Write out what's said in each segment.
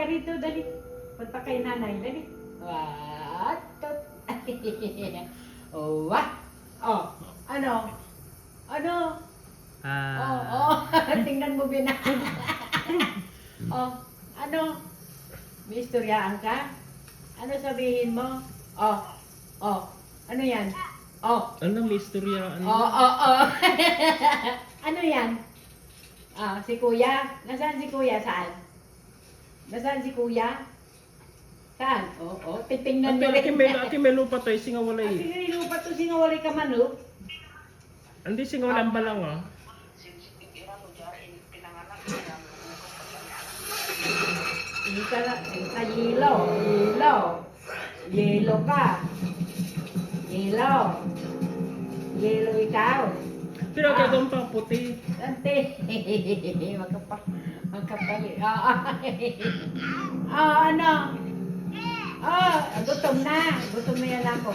ka rito, dali. Punta kay nanay, dali. What? Oh, what? Oh, ano? Ano? Tingnan mo bina. Oh, ano? May istoryaan ka? Ano sabihin mo? Ano yan? Ano, may istorya? Ano? Ano yan? Si kuya? Nasaan si kuya? Saan? Nasaan si kuya? Saan? Titingnan mo rin. Aki may lupa tayo, singawalay. Sige, lupa to singawali ka man, oh. Hindi singawalay ang balang, ah. Ika lang, yelo ka. Yelo ikaw. Pero gagawin pa puti. Ante. Magkapali. Ano? Gutom na. Gutom na yan ako.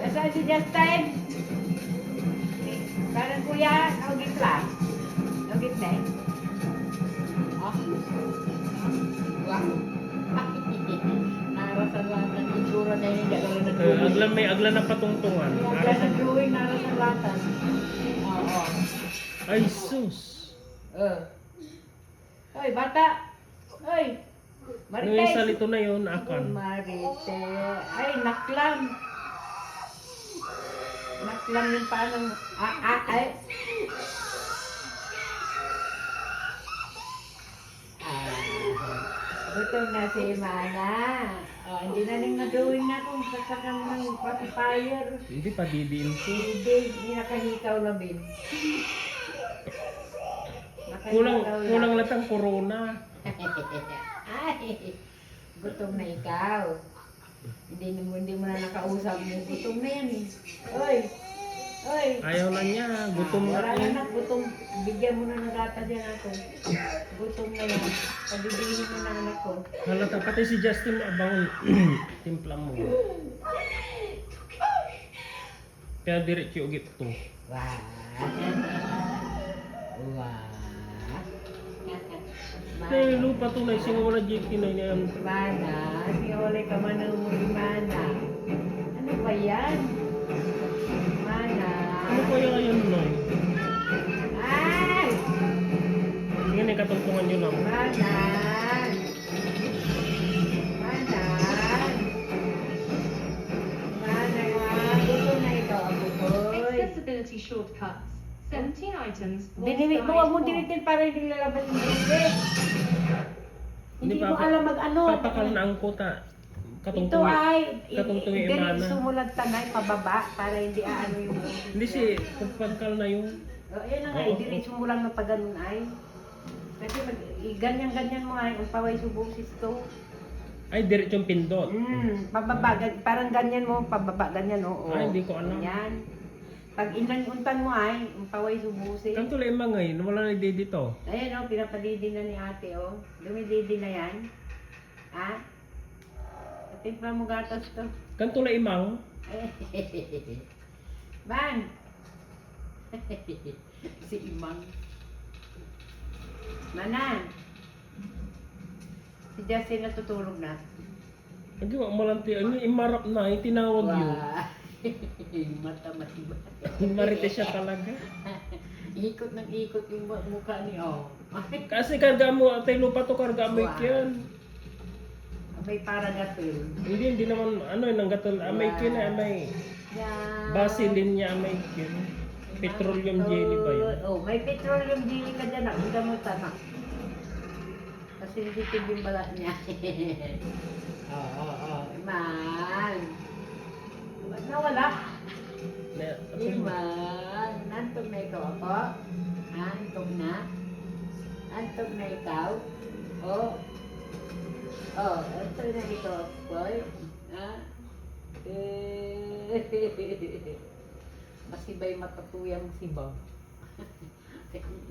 Nasaan si Justin? Parang kuya, naugit lang. Naugit na eh. Wow. Narasalatan. Itsura na yun. Aglan na patungtungan. Aglan na drawing, narasalatan. Oo. Ay, sus. Hoy, bata. Hoy. Ano yung salito na yun, akan? Marite. Ay, naklam. Naklam yung paano. Ay. Gutom na si Mana. Hindi na nang na-drawing na kung sasakam ng pacifier. Hindi pa didiin ko. Hindi nakahikaw na bin. Kulang latang corona. Ay, gutom na ikaw. Hindi mo na nakausap mo. Gutom na yan eh. Oy! Ayaw na niya. Gutom na Wala yun. na, gutom. Bigyan mo na ng gatas yan ako. Gutom na yan. Pabibilihin mo na anak ko. Halata, pati si Justin abangon. Timpla mo. Kaya diretso ugit to. Wah. Kaya lupa to na singawala JK na yan. Mana, siole ka man ng muli mana. Ano ba yan? Mana. Ano kaya ngayon no? Ay! Sige na katungtungan nyo lang. Mana. Gusto na ikaw ako, boy. Accessibility shortcuts. 17 items. Dinimik mo, huwag mo dinitin para hindi lalabas yung bibig. Hindi mo alam mag-ano. Papakalnaan ko ta. Ito ay, katungtungan yung dili imana. sumulat tanay pababa para hindi aano yung Hindi si pagpagkal na yung. Ayan na nga, dili sumulang na pagano'n ay. Kasi ganyan-ganyan mo ay, ang paway subusis to. Ay, diretso yung pindot. Pababa, parang ganyan mo, pababa, ganyan, oo. Ay, hindi ko alam. Yan. Pag inanuntan mo ay, ang paway subusis. Kanto lang yung mga yun, wala na dito. Ayan o, pinapadidi na ni ate o. Dumididi na yan. Ha? Timpla mo gatas to. Kanto lang imang. Ban! Si Imang. Manan! Si Justin natutulog na. Hindi mo malanti. Ano imarap na, itinawag yun. Mata matiba. Marites siya talaga. Ikot ng ikot yung mukha ni Kasi karga mo, atay lupa to karga mo yan. May paragatil. Hindi naman, ano yung nanggatol, amay kin na amay. Yan. Basilin niya amay kin. Petroleum jelly ba yun? May petroleum jelly ka dyan. Ang gamot na. Kasi sensitive yung balat niya. Man. Ba't nawala? Iman. Antog na ikaw ako? Antog na? Antog na ikaw? Antog na ikaw ako? Masibay matatuyang sibaw.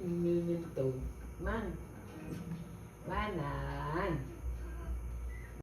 Minto. Man. Manan.